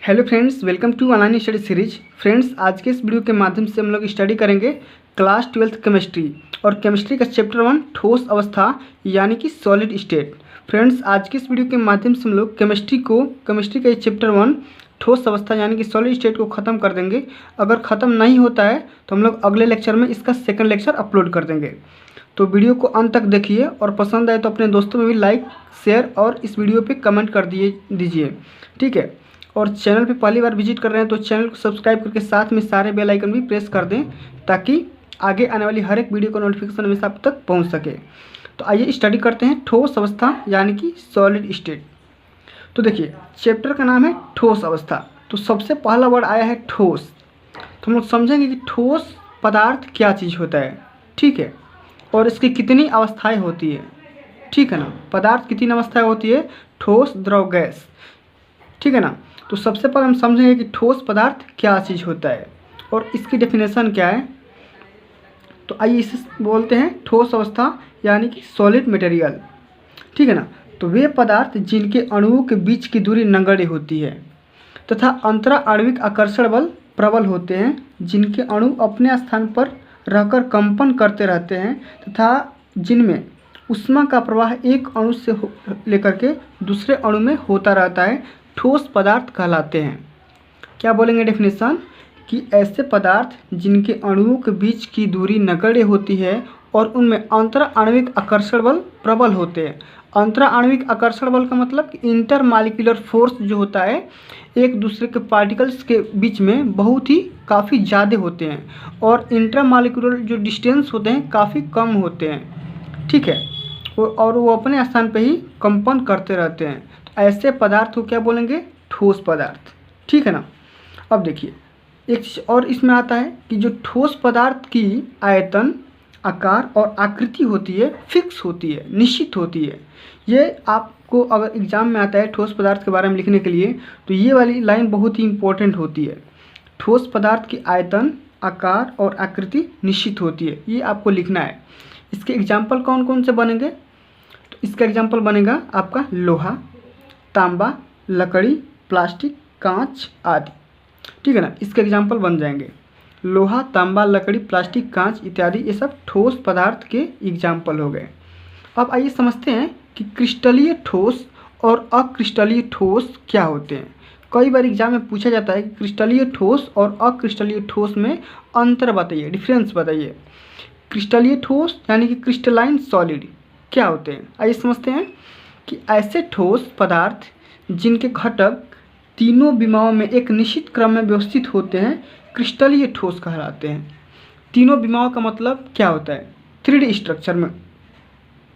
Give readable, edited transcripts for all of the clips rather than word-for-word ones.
Hello friends, welcome to online study series. Friends, आज के इस वीडियो के माध्यम से हम लोग स्टडी करेंगे क्लास 12th केमिस्ट्री और केमिस्ट्री का चैप्टर 1 ठोस अवस्था यानी कि सॉलिड स्टेट। फ्रेंड्स, आज के इस वीडियो के माध्यम से हम लोग केमिस्ट्री का ये चैप्टर 1 ठोस अवस्था यानी कि सॉलिड स्टेट को ख़त्म कर देंगे। अगर ख़त्म नहीं होता है तो हम लोग अगले लेक्चर में इसका सेकेंड लेक्चर अपलोड कर देंगे। तो वीडियो को अंत तक देखिए और पसंद आए तो अपने दोस्तों में भी लाइक, शेयर और इस वीडियो पे कमेंट कर दीजिए, ठीक है। और चैनल पे पहली बार विजिट कर रहे हैं तो चैनल को सब्सक्राइब करके साथ में सारे बेल आइकन भी प्रेस कर दें ताकि आगे आने वाली हर एक वीडियो का नोटिफिकेशन हमेशा आप तक पहुंच सके। तो आइए स्टडी करते हैं ठोस अवस्था यानी कि सॉलिड स्टेट। तो देखिए, चैप्टर का नाम है ठोस अवस्था। तो सबसे पहला वर्ड आया है ठोस। तो हम लोग समझेंगे कि ठोस पदार्थ क्या चीज़ होता है, ठीक है, और इसकी कितनी अवस्थाएँ होती है, ठीक है ना। पदार्थ कितनी अवस्थाएँ होती है, ठोस, द्रव, गैस, ठीक है ना। तो सबसे पहले हम समझेंगे कि ठोस पदार्थ क्या चीज़ होता है और इसकी डेफिनेशन क्या है। तो आइए इसे बोलते हैं ठोस अवस्था यानी कि सॉलिड मटेरियल, ठीक है ना। तो वे पदार्थ जिनके अणुओं के बीच की दूरी नगण्य होती है तथा अंतरा आणविक आकर्षण बल प्रबल होते हैं, जिनके अणु अपने स्थान पर रहकर कंपन करते रहते हैं तथा जिनमें ऊष्मा का प्रवाह एक अणु से लेकर के दूसरे अणु में होता रहता है, ठोस पदार्थ कहलाते हैं। क्या बोलेंगे डेफिनेशन कि ऐसे पदार्थ जिनके अणुओं के बीच की दूरी नगण्य होती है और उनमें अंतरा आणविक आकर्षण बल प्रबल होते हैं। अंतरा आणविक आकर्षण बल का मतलब कि इंटर मालिक्यूलर फोर्स जो होता है एक दूसरे के पार्टिकल्स के बीच में बहुत ही काफ़ी ज़्यादा होते हैं और इंटर मालिक्यूलर जो डिस्टेंस होते हैं काफ़ी कम होते हैं, ठीक है, और वो अपने स्थान पे ही कंपन करते रहते हैं। ऐसे पदार्थ को क्या बोलेंगे, ठोस पदार्थ, ठीक है ना। अब देखिए, एक चीज़ और इसमें आता है कि जो ठोस पदार्थ की आयतन, आकार और आकृति होती है फिक्स होती है, निश्चित होती है। ये आपको अगर एग्जाम में आता है ठोस पदार्थ के बारे में लिखने के लिए तो ये वाली लाइन बहुत ही इंपॉर्टेंट होती है। ठोस पदार्थ की आयतन, आकार और आकृति निश्चित होती है, ये आपको लिखना है। इसके एग्जाम्पल कौन कौन से बनेंगे, तो इसका एग्जाम्पल बनेगा आपका लोहा, तांबा, लकड़ी, प्लास्टिक, कांच आदि, ठीक है ना। इसके एग्जाम्पल बन जाएंगे लोहा, तांबा, लकड़ी, प्लास्टिक, कांच इत्यादि। ये सब ठोस पदार्थ के एग्जाम्पल हो गए। अब आइए समझते हैं कि क्रिस्टलीय ठोस और अक्रिस्टलीय ठोस क्या होते हैं। कई बार एग्जाम में पूछा जाता है कि क्रिस्टलीय ठोस और अक्रिस्टलीय ठोस में अंतर बताइए, डिफरेंस बताइए। क्रिस्टलीय ठोस यानी कि क्रिस्टलाइन सॉलिड क्या होते हैं, आइए समझते हैं कि ऐसे ठोस पदार्थ जिनके घटक तीनों विमाओं में एक निश्चित क्रम में व्यवस्थित होते हैं क्रिस्टलीय ठोस कहलाते हैं। तीनों विमाओं का मतलब क्या होता है, 3D स्ट्रक्चर में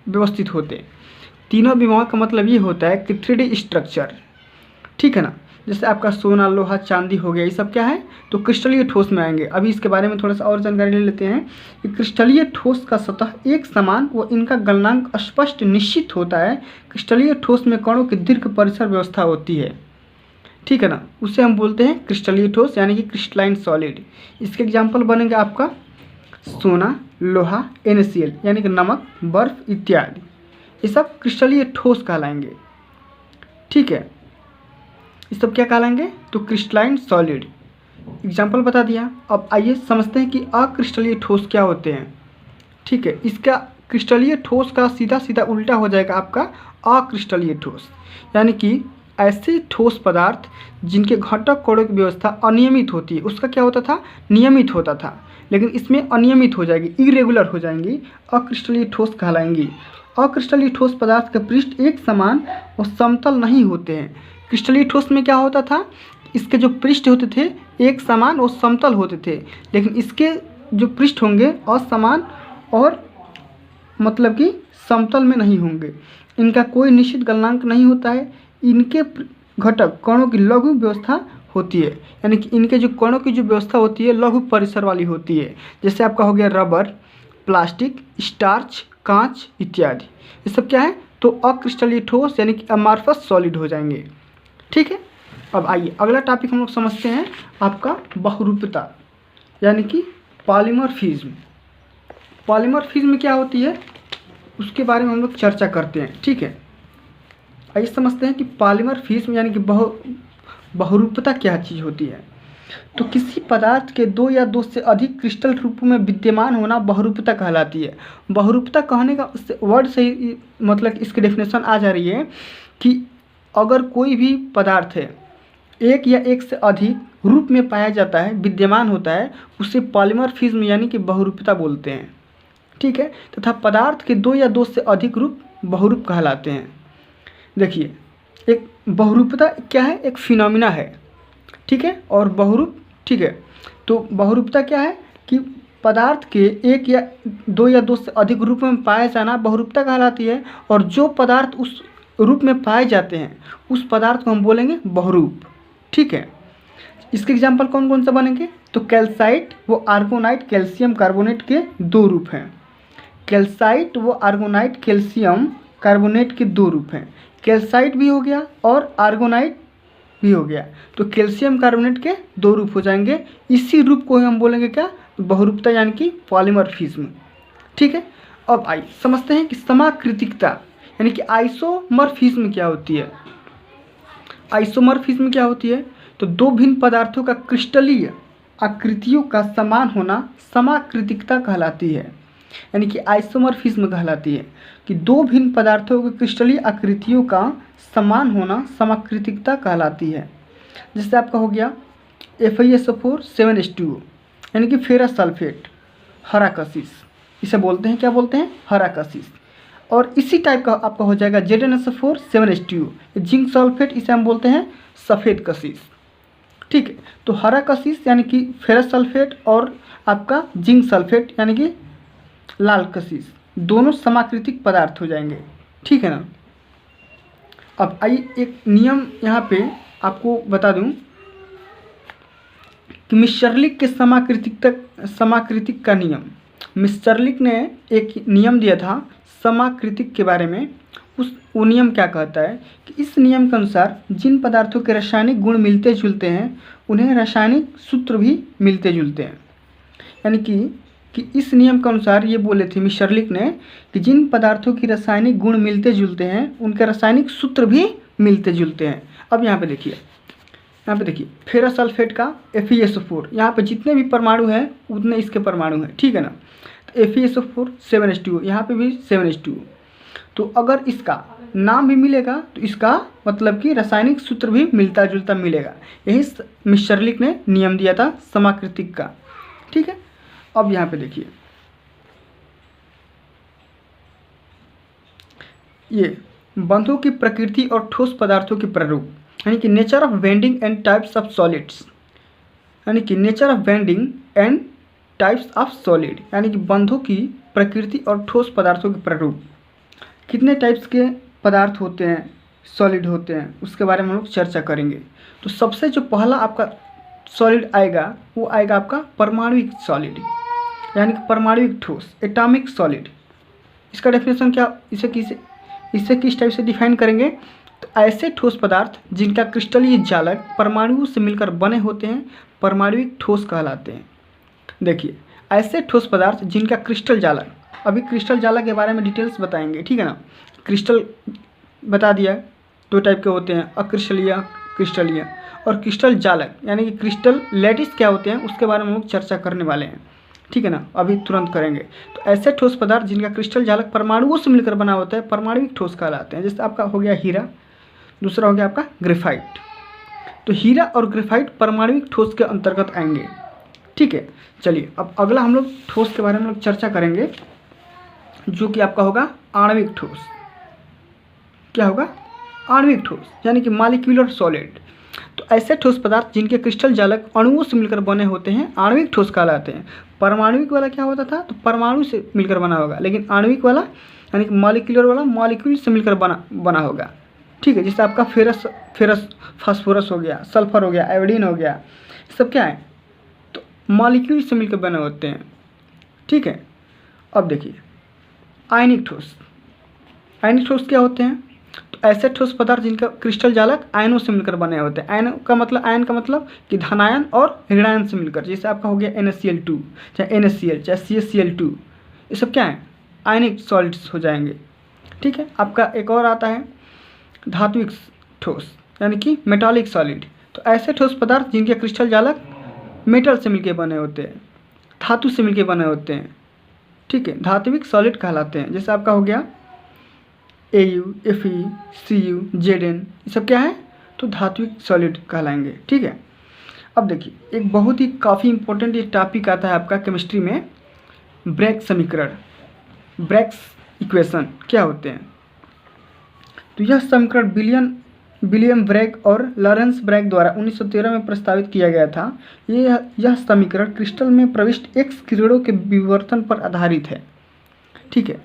व्यवस्थित होते हैं। तीनों विमाओं का मतलब ये होता है कि 3D स्ट्रक्चर, ठीक है ना। जैसे आपका सोना, लोहा, चांदी हो गया, ये सब क्या है तो क्रिस्टलीय ठोस में आएंगे। अभी इसके बारे में थोड़ा सा और जानकारी ले लेते हैं कि क्रिस्टलीय ठोस का सतह एक समान व इनका गलनांक स्पष्ट निश्चित होता है। क्रिस्टलीय ठोस में कणों की दीर्घ परिसर व्यवस्था होती है, ठीक है ना, उसे हम बोलते हैं क्रिस्टलीय ठोस यानी कि क्रिस्टलाइन सॉलिड। इसके एग्जाम्पल बनेंगे आपका सोना, लोहा, NaCl यानी कि नमक, बर्फ इत्यादि। ये सब क्रिस्टलीय ठोस कहलाएंगे, ठीक है। ये सब क्या कहलाएंगे तो क्रिस्टलाइन सॉलिड। एग्जाम्पल बता दिया। अब आइए समझते हैं कि अक्रिस्टलीय ठोस क्या होते हैं, ठीक है। इसका क्रिस्टलीय ठोस का सीधा सीधा उल्टा हो जाएगा आपका अक्रिस्टलीय ठोस, यानी कि ऐसे ठोस पदार्थ जिनके घटक कणों की व्यवस्था अनियमित होती है। उसका क्या होता था, नियमित होता था, लेकिन इसमें अनियमित हो जाएगी, इरेगुलर हो जाएंगी, अक्रिस्टलीय ठोस कहलाएंगी। अक्रिस्टलीय ठोस पदार्थ के पृष्ठ एक समान और समतल नहीं होते हैं। क्रिस्टलीय ठोस में क्या होता था, इसके जो पृष्ठ होते थे एक समान और समतल होते थे, लेकिन इसके जो पृष्ठ होंगे असमान और मतलब कि समतल में नहीं होंगे। इनका कोई निश्चित गलनांक नहीं होता है। इनके घटक कणों की लघु व्यवस्था होती है, यानी कि इनके जो कणों की जो व्यवस्था होती है लघु परिसर वाली होती है। जैसे आपका हो गया रबर, प्लास्टिक, स्टार्च, कांच इत्यादि। ये सब क्या है तो अक्रिस्टलीय ठोस यानी कि अमार्फस सॉलिड हो जाएंगे, ठीक है। अब आइए अगला टॉपिक हम लोग समझते हैं आपका बहुरूपता यानी कि पॉलीमॉर्फिज्म। पॉलीमॉर्फिज्म क्या होती है उसके बारे में हम लोग चर्चा करते हैं, ठीक है। आइए समझते हैं कि पॉलीमॉर्फिज्म यानी कि बहुरूपता क्या चीज़ होती है? तो किसी पदार्थ के दो या दो से अधिक क्रिस्टल रूपों में विद्यमान होना बहुरूपता कहलाती है। बहुरूपता कहने का वर्ड से ही मतलब इसकी डेफिनेशन आ जा रही है कि अगर कोई भी पदार्थ है एक या एक से अधिक रूप में पाया जाता है, विद्यमान होता है, उसे पॉलीमॉर्फिज्म यानी कि बहुरूपता बोलते हैं। ठीक है, तथा पदार्थ के दो या दो से अधिक रूप बहुरूप कहलाते हैं। देखिए, एक बहुरूपता क्या है? एक फिनोमिना है, ठीक है, और बहुरूप, ठीक है। तो बहुरूपता क्या है कि पदार्थ के एक या दो से अधिक रूप में पाया जाना बहुरूपता कहलाती है, और जो पदार्थ उस रूप में पाए जाते हैं उस पदार्थ को हम बोलेंगे बहुरूप। ठीक है, इसके एग्जाम्पल कौन कौन से बनेंगे? तो कैल्साइट व आर्गोनाइट कैल्शियम कार्बोनेट के दो रूप हैं। कैल्साइट व आर्गोनाइट कैल्शियम कार्बोनेट के दो रूप हैं। कैल्साइट भी हो गया और आर्गोनाइट भी हो गया, तो कैल्शियम कार्बोनेट के दो रूप हो जाएंगे। इसी रूप को हम बोलेंगे क्या? बहुरूपता यानी कि पॉलीमॉर्फिज्म। ठीक है, अब आइए समझते हैं कि समाकृतिकता यानी कि आइसोमॉर्फिज्म क्या होती है। आइसोमॉर्फिज्म क्या होती है? तो दो भिन्न पदार्थों का क्रिस्टलीय आकृतियों का समान होना समाकृतिकता कहलाती है, यानी कि आइसोमॉर्फिज्म कहलाती है कि दो भिन्न पदार्थों के क्रिस्टलीय आकृतियों का समान होना समाकृतिकता कहलाती है। जैसे आपका हो गया FeSO4 7H2O यानी कि फेरस सल्फेट, हरा कशिश, इसे बोलते हैं, क्या बोलते हैं? हरा कशिश। और इसी टाइप का आपका हो जाएगा ZnSO4 7H2O, जिंक सल्फेट, इसे हम बोलते हैं सफ़ेद कशिश। ठीक है, तो हरा कशिश यानी कि फेरस सल्फेट और आपका जिंक सल्फेट यानी कि लाल कशिश, दोनों समाकृतिक पदार्थ हो जाएंगे। ठीक है ना। अब आइए एक नियम यहाँ पे आपको बता दूं कि मिस्चरलिक के समाकृतिक का नियम। मिस्चरलिक ने एक नियम दिया था समाकृतिक के बारे में। वो नियम क्या कहता है कि इस नियम के अनुसार जिन पदार्थों के रासायनिक गुण मिलते जुलते हैं उन्हें रासायनिक सूत्र भी मिलते जुलते हैं। यानी कि इस नियम के अनुसार ये बोले थे मिस्चरलिक ने कि जिन पदार्थों की रासायनिक गुण मिलते जुलते हैं उनके रासायनिक सूत्र भी मिलते जुलते हैं। अब यहाँ पे देखिए फेरस सल्फेट का FeSO4, यहाँ पे जितने भी परमाणु हैं उतने इसके परमाणु हैं। ठीक है ना। तो FeSO4 7H2O, यहाँ पे भी 7H2O। तो अगर इसका नाम भी मिलेगा तो इसका मतलब कि रासायनिक सूत्र भी मिलता जुलता मिलेगा। यही मिस्चरलिक ने नियम दिया था समाकृतिक का। ठीक है, अब यहाँ पे देखिए ये बंधों की प्रकृति और ठोस पदार्थों के प्रारूप, यानी कि nature of bending and types of solids, यानी कि nature of bending and types of solid, यानी कि बंधों की प्रकृति और ठोस पदार्थों के प्रारूप। कितने टाइप्स के पदार्थ होते हैं, सॉलिड होते हैं, उसके बारे में हम लोग चर्चा करेंगे। तो सबसे जो पहला आपका सॉलिड आएगा वो आएगा आपका परमाणुविक सॉलिड, यानी कि परमाणुविक ठोस, एटॉमिक सॉलिड। इसका डेफिनेशन क्या, इसे किस टाइप से डिफाइन करेंगे? तो ऐसे ठोस पदार्थ जिनका क्रिस्टलीय जालक परमाणुओं से मिलकर बने होते हैं परमाणुविक ठोस कहलाते हैं। देखिए, ऐसे ठोस पदार्थ जिनका क्रिस्टल जालक, अभी क्रिस्टल जालक के बारे में डिटेल्स बताएंगे। ठीक है ना। क्रिस्टल बता दिया, दो टाइप के होते हैं, अक्रिस्टलीय, क्रिस्टलीय। और क्रिस्टल जालक यानी कि क्रिस्टल लैटिस क्या होते हैं उसके बारे में हम लोग चर्चा करने वाले हैं। ठीक है ना, अभी तुरंत करेंगे। तो ऐसे ठोस पदार्थ जिनका क्रिस्टल जालक परमाणुओं से मिलकर बना होता है परमाणुविक ठोस कहलाते हैं। जैसे आपका हो गया हीरा, दूसरा हो गया आपका ग्रेफाइट। तो हीरा और ग्रेफाइट परमाणुविक ठोस के अंतर्गत आएंगे। ठीक है, चलिए अब अगला हम लोग ठोस के बारे में लोग चर्चा करेंगे, जो कि आपका होगा आणविक ठोस। क्या होगा? आणविक ठोस, यानी कि मॉलिक्यूलर सॉलिड। तो ऐसे ठोस पदार्थ जिनके क्रिस्टल जालक अणुओं से मिलकर बने होते हैं आणविक ठोस कहलाते हैं। परमाणुविक वाला क्या होता था? तो परमाणु से मिलकर बना होगा, लेकिन आणविक वाला यानी कि मॉलिक्यूलर वाला मॉलिक्यूल से मिलकर बना होगा। ठीक है, जैसे आपका फेरस फास्फोरस हो गया, सल्फर हो गया, आयोडीन हो गया, सब क्या है? तो मॉलिक्यूल से मिलकर बने होते हैं। ठीक है, अब देखिए आयनिक ठोस। आयनिक ठोस क्या होते हैं? तो ऐसे ठोस पदार्थ जिनका क्रिस्टल जालक आयनों से मिलकर बने होते हैं। आयन का मतलब कि धनायन और ऋणायन से मिलकर, जैसे आपका हो गया NaCl2, चाहे NaCl, चाहे CaCl2, ये सब क्या है? आयनिक सॉलिड्स हो जाएंगे। ठीक है, आपका एक और आता है धात्विक ठोस, यानी कि मेटालिक सॉलिड। तो ऐसे ठोस पदार्थ जिनके क्रिस्टल जालक मेटल से मिलके बने होते हैं, धातु से मिलके बने होते हैं, ठीक है, धात्विक सॉलिड कहलाते हैं। जैसे आपका हो गया AU, Fe, Cu, Zn, ये सब क्या है, तो धात्विक सॉलिड कहलाएंगे, ठीक है। अब देखिए एक बहुत ही काफ़ी इंपॉर्टेंट ये टॉपिक आता है आपका केमिस्ट्री में, ब्रैग समीकरण, ब्रैग्स इक्वेशन क्या होते हैं। तो यह समीकरण विलियम ब्रैग और लॉरेंस ब्रैग द्वारा 1913 में प्रस्तावित किया गया था। यह समीकरण क्रिस्टल में प्रविष्ट एक्स किरणों के विवर्तन पर आधारित है, ठीक है।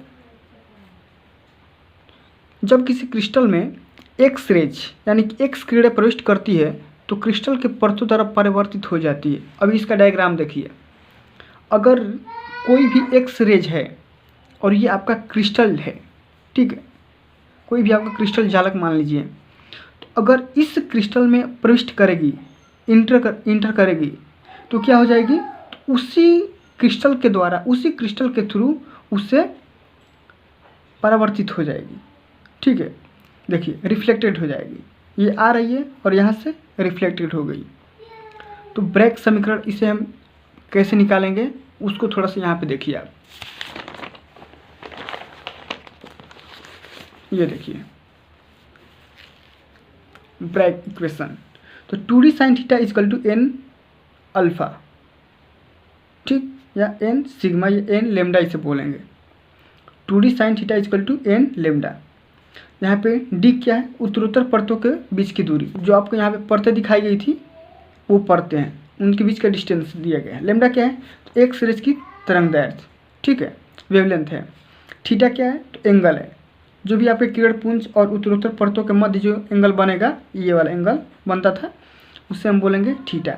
जब किसी क्रिस्टल में एक्स रेज यानी कि एक्स किरणें प्रविष्ट करती है तो क्रिस्टल के परतों द्वारा परिवर्तित हो जाती है। अभी इसका डायग्राम देखिए, अगर कोई भी एक्स रेज है और ये आपका क्रिस्टल है, ठीक है, कोई भी आपका क्रिस्टल जालक मान लीजिए, तो अगर इस क्रिस्टल में प्रविष्ट करेगी, इंटर करेगी, तो क्या हो जाएगी, तो उसी क्रिस्टल के द्वारा, उसी क्रिस्टल के थ्रू उससे परावर्तित हो जाएगी, ठीक है। देखिए रिफ्लेक्टेड हो जाएगी, ये आ रही है और यहाँ से रिफ्लेक्टेड हो गई। तो ब्रैग समीकरण इसे हम कैसे निकालेंगे उसको थोड़ा सा यहाँ पे देखिए आप, ये देखिए ब्रैग इक्वेशन। तो 2d sin theta equal to n alpha, ठीक, या n सिग्मा, या n लेमडा इसे बोलेंगे। 2d sin theta equal to n lambda. यहाँ पे d क्या है, उत्तरोत्तर परतों के बीच की दूरी, जो आपको यहाँ पे परतें दिखाई गई थी वो परतें हैं, उनके बीच का डिस्टेंस दिया गया है। लेमडा क्या है, तो एक्स रेज की तरंगदैर्घ्य, ठीक है, वेवलेंथ है। थीटा क्या है, तो एंगल है, जो भी आपके किरण पुंज और उत्तरोत्तर परतों के मध्य जो एंगल बनेगा, ये वाला एंगल बनता था, उससे हम बोलेंगे थीटा।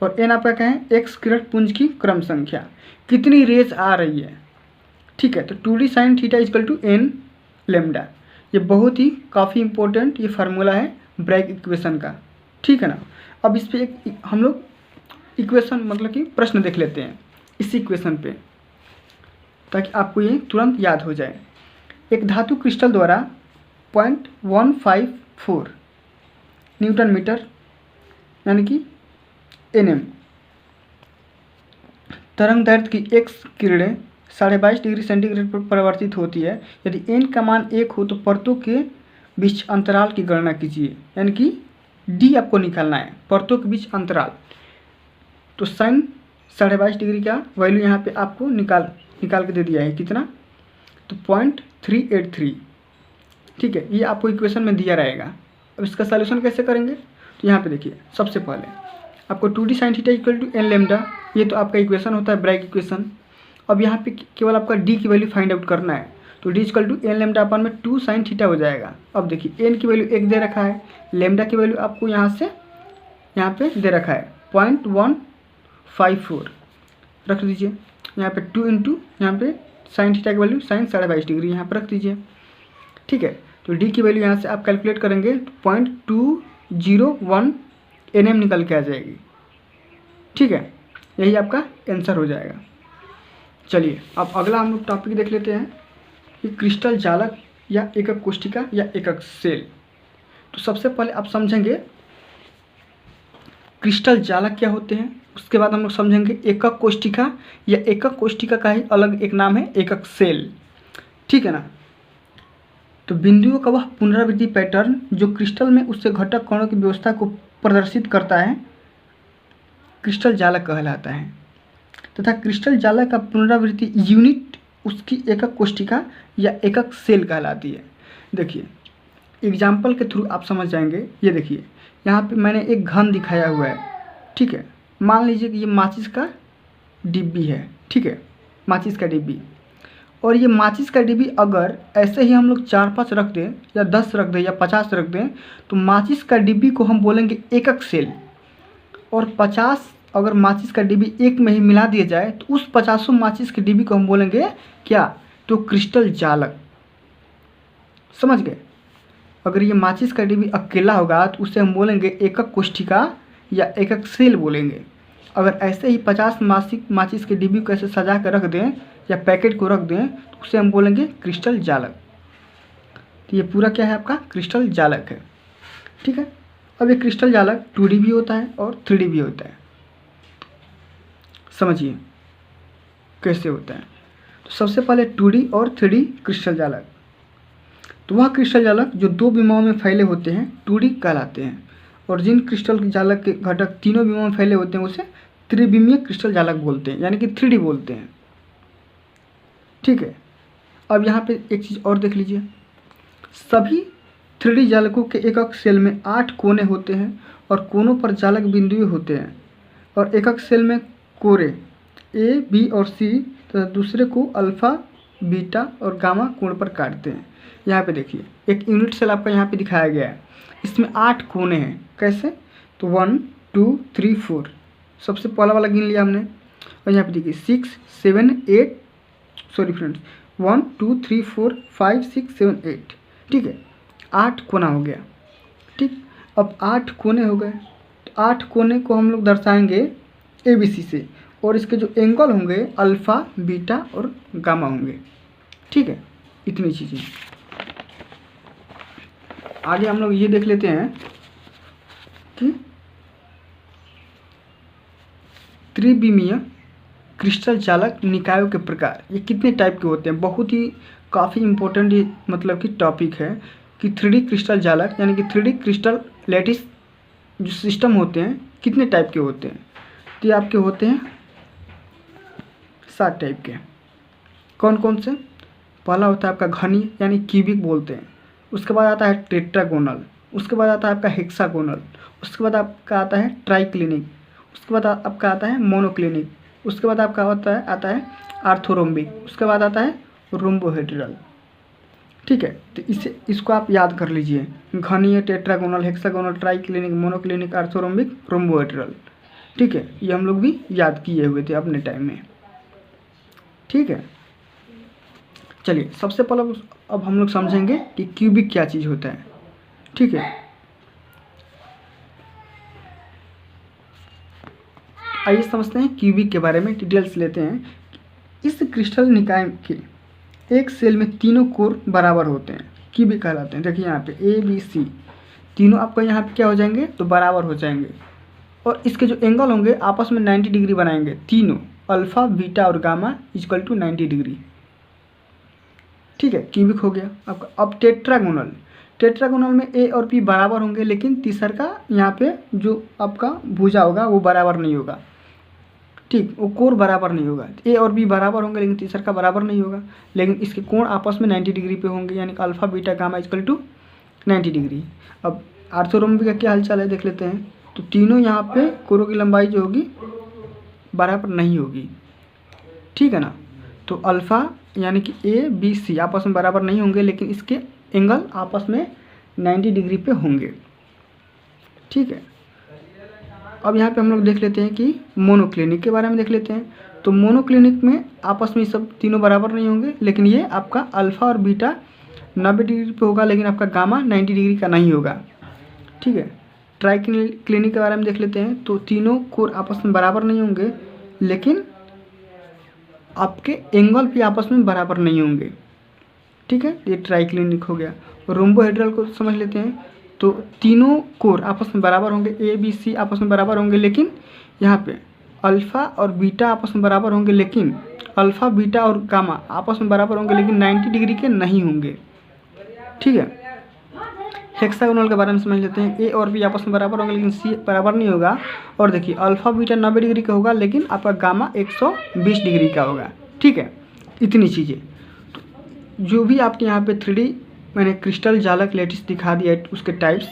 और एन आपका क्या है, एक्स किरण पुंज की क्रम संख्या, कितनी रेज आ रही है, ठीक है। तो 2d sin theta equal to n lambda, ये बहुत ही काफ़ी इंपॉर्टेंट ये फार्मूला है ब्रैग इक्वेशन का, ठीक है ना। अब इस पर एक हम लोग इक्वेशन मतलब कि प्रश्न देख लेते हैं इस इक्वेशन पे, ताकि आपको ये तुरंत याद हो जाए। एक धातु क्रिस्टल द्वारा 0.154 न्यूटन मीटर यानी कि Nm तरंगदैर्घ्य की एक्स किरणें 22.5 डिग्री सेंटीग्रेड पर परिवर्तित होती है। यदि n का मान 1 हो तो परतों के बीच अंतराल की गणना कीजिए, यानी कि d आपको निकालना है, परतों के बीच अंतराल। तो साइन 22.5 डिग्री का वैल्यू यहाँ पे आपको निकाल के दे दिया है, कितना, तो 0.383, ठीक है, ये आपको इक्वेशन में दिया रहेगा। अब इसका सॉल्यूशन कैसे करेंगे, तो यहाँ पे देखिए, सबसे पहले आपको 2d sin theta equal to n lambda, ये तो आपका इक्वेशन होता है ब्रैग इक्वेशन। अब यहाँ पे केवल आपका d की वैल्यू फाइंड आउट करना है, तो d equal to n lambda अपन में 2 sin थीटा हो जाएगा। अब देखिए n की वैल्यू 1 दे रखा है, लेमडा की वैल्यू आपको यहाँ से यहाँ पे दे रखा है 0.154, रख दीजिए। यहाँ पे 2 इंटू यहाँ पे साइन थीटा की वैल्यू साइन 22.5 डिग्री यहाँ पर रख दीजिए, ठीक है। तो d की वैल्यू यहाँ से आप कैलकुलेट करेंगे तो 0.201 Nm निकल के आ जाएगी, ठीक है, यही आपका आंसर हो जाएगा। चलिए अब अगला हम लोग टॉपिक देख लेते हैं कि क्रिस्टल जालक या एकक कोष्ठिका या एकक सेल। तो सबसे पहले आप समझेंगे क्रिस्टल जालक क्या होते हैं, उसके बाद हम लोग समझेंगे एकक कोष्ठिका, या एकक कोष्ठिका का ही अलग एक नाम है एकक सेल, ठीक है ना। तो बिंदुओं का वह पुनरावृत्ति पैटर्न जो क्रिस्टल में उससे घटक कणों की व्यवस्था को प्रदर्शित करता है, क्रिस्टल जालक कहलाता है। तथा क्रिस्टल जालक का पुनरावृत्ति यूनिट उसकी एकक कोष्ठिका या एकक सेल कहलाती है। देखिए एग्जाम्पल के थ्रू आप समझ जाएंगे। ये देखिए यहाँ पे मैंने एक घन दिखाया हुआ है, ठीक है, मान लीजिए कि ये माचिस का डिब्बी है, ठीक है, माचिस का डिब्बी, और ये माचिस का डिब्बी अगर ऐसे ही हम लोग 4-5 रख दें या 10 रख दें या 50 रख दें तो माचिस का डिब्बी को हम बोलेंगे एकक सेल, और 50 अगर माचिस का डिब्बी एक में ही मिला दिया जाए तो उस 50 माचिस के डिब्बी को हम बोलेंगे क्या, तो क्रिस्टल जालक। समझ गए। अगर ये माचिस का डिब्बी अकेला होगा तो उसे हम बोलेंगे एकक कोष्ठिका या एकक सेल बोलेंगे। अगर ऐसे ही 50 माचिस के डिब्बी को ऐसे सजा कर रख दें या पैकेट को रख दें तो उसे हम बोलेंगे क्रिस्टल जालक। तो ये पूरा क्या है आपका क्रिस्टल जालक है, ठीक है। अब ये क्रिस्टल जालक 2D भी होता है और 3D भी होता है। समझिए कैसे होता है। तो सबसे पहले 2D और 3D क्रिस्टल जालक। तो वह क्रिस्टल जालक जो दो विमाओं में फैले होते हैं 2D कहलाते हैं, और जिन क्रिस्टल जालक के घटक तीनों विमाओं में फैले होते हैं उसे त्रिविमीय क्रिस्टल जालक बोलते हैं, यानी कि 3D बोलते हैं। ठीक है। अब यहाँ पे एक चीज़ और देख लीजिए, सभी 3D जालकों के एकक सेल में 8 कोने होते हैं और कोनों पर जालक बिंदु होते हैं, और एकक सेल में कोरे A, B और C तथा दूसरे को अल्फ़ा, बीटा और गामा कोण पर काटते हैं। यहाँ पे देखिए एक यूनिट सेल आपका यहाँ पे दिखाया गया है, इसमें 8 कोने हैं। कैसे? तो 1 2 3 4, सबसे पहला वाला गिन लिया हमने, और यहाँ पे देखिए 6 7 8, सॉरी फ्रेंड्स 1 2 3 4 5 6 7 8। ठीक है, 8 कोना हो गया। ठीक, अब 8 कोने हो गए, तो 8 कोने को हम लोग दर्शाएंगे ABC से, और इसके जो एंगल होंगे अल्फ़ा, बीटा और गामा होंगे। ठीक है, इतनी चीज़ें। आगे हम लोग ये देख लेते हैं कि त्रिविमीय क्रिस्टल जालक निकायों के प्रकार ये कितने टाइप के होते हैं। बहुत ही काफ़ी इम्पोर्टेंट ये मतलब कि टॉपिक है कि 3D क्रिस्टल जालक यानी कि 3D क्रिस्टल लैटिस जो सिस्टम होते हैं कितने टाइप के होते हैं। तो ये आपके होते हैं 7 टाइप के। कौन कौन से? पहला होता है आपका घनी यानी क्यूबिक बोलते हैं, उसके बाद आता है टेट्रागोनल, उसके बाद आता है आपका हेक्सागोनल, उसके बाद आपका आता है ट्राइक्लिनिक, उसके बाद आपका आता है मोनोक्लिनिक, उसके बाद आपका आता है आर्थोरोम्बिक, उसके बाद आता है रोम्बोहेड्रल। ठीक है, तो इसको आप याद कर लीजिए, घनीय, tetragonal, hexagonal, triclinic, monoclinic, orthorhombic, rhombohedral. ठीक है, ये हम लोग भी याद किए हुए थे अपने टाइम में। ठीक है, चलिए सबसे पहले अब हम लोग समझेंगे कि क्यूबिक क्या चीज़ होता है। ठीक है, आइए समझते हैं क्यूबिक के बारे में, डिटेल्स लेते हैं। इस क्रिस्टल निकाय के एक सेल में तीनों कोर बराबर होते हैं, क्यूबिक कहलाते हैं। देखिए यहाँ पे ABC तीनों आपका यहाँ पे क्या हो जाएंगे, तो बराबर हो जाएंगे, और इसके जो एंगल होंगे आपस में 90 डिग्री बनाएंगे। तीनों अल्फ़ा, बीटा और गामा इक्वल टू 90 डिग्री। ठीक है, क्यूबिक हो गया आपका। अब टेट्रागोनल, टेट्रागोनल में A और P बराबर होंगे, लेकिन तीसर का यहाँ पे जो आपका भुजा होगा वो बराबर नहीं होगा। ठीक, वो कोर बराबर नहीं होगा। A और B बराबर होंगे लेकिन तीसर का बराबर नहीं होगा, लेकिन इसके कोण आपस में 90 डिग्री पे होंगे, यानी कि alpha, beta, gamma equal to 90 degree. अब आर्थोरोम्बिक का क्या हालचाल है देख लेते हैं। तो तीनों यहाँ पे कोरों की लंबाई जो होगी बराबर नहीं होगी। ठीक है ना, तो अल्फ़ा यानी कि ABC आपस में बराबर नहीं होंगे, लेकिन इसके एंगल आपस में 90 डिग्री पे होंगे। ठीक है, अब यहाँ पे हम लोग देख लेते हैं कि मोनोक्लिनिक के बारे में देख लेते हैं। तो मोनोक्लिनिक में आपस में सब तीनों बराबर नहीं होंगे, लेकिन ये आपका अल्फ़ा और बीटा 90 डिग्री पे होगा, लेकिन आपका गामा 90 डिग्री का नहीं होगा। ठीक है, ट्राइक्लिनिक के बारे में देख लेते हैं। तो तीनों कोर आपस में बराबर नहीं होंगे, लेकिन आपके एंगल भी आपस में बराबर नहीं होंगे। ठीक है, ये ट्राइक्लिनिक हो गया। रोम्बोहेड्रल को समझ लेते हैं। तो तीनों कोर आपस में बराबर होंगे, ABC आपस में बराबर होंगे, लेकिन यहाँ पे अल्फ़ा और बीटा आपस में बराबर होंगे, लेकिन अल्फ़ा, बीटा और गामा आपस में बराबर होंगे, लेकिन 90 डिग्री के नहीं होंगे। ठीक है, हेक्सागोनल के बारे में समझ लेते हैं। A और B आपस में बराबर होंगे, लेकिन C बराबर नहीं होगा। और देखिए अल्फ़ा, बीटा 90 डिग्री का होगा, लेकिन आपका गामा 120 डिग्री का होगा। ठीक है, इतनी चीज़ें। जो भी आपके यहाँ पे 3D मैंने क्रिस्टल जालक लैटिस दिखा दिया है, उसके टाइप्स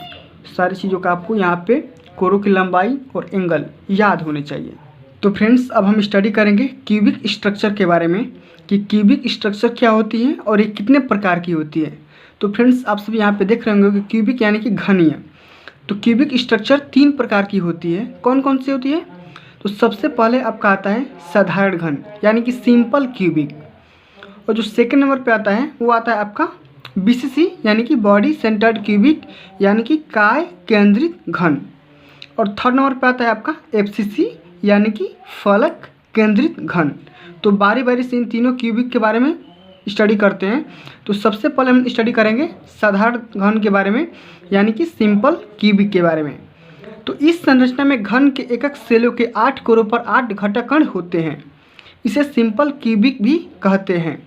सारी चीज़ों का आपको यहाँ पे कोरों की लंबाई और एंगल याद होने चाहिए। तो फ्रेंड्स अब हम स्टडी करेंगे क्यूबिक स्ट्रक्चर के बारे में कि क्यूबिक स्ट्रक्चर क्या होती है और ये कितने प्रकार की होती है। तो फ्रेंड्स आप सभी यहाँ पे देख रहे होंगे कि क्यूबिक यानी कि घनीय। तो क्यूबिक स्ट्रक्चर 3 प्रकार की होती है। कौन कौन सी होती है? तो सबसे पहले आपका आता है साधारण घन यानी कि सिंपल क्यूबिक, और जो सेकंड नंबर पे आता है वो आता है आपका BCC यानी कि बॉडी सेंटर्ड क्यूबिक यानी कि काय केंद्रित घन, और थर्ड नंबर पे आता है आपका FCC यानी कि फलक केंद्रित घन। तो बारी बारी से इन तीनों क्यूबिक के बारे में स्टडी करते हैं। तो सबसे पहले हम स्टडी करेंगे साधारण घन के बारे में, यानी कि सिंपल क्यूबिक के बारे में। तो इस संरचना में घन के एकक सेलों के 8 कोरों पर 8 घटक कण होते हैं। इसे सिंपल क्यूबिक भी कहते हैं।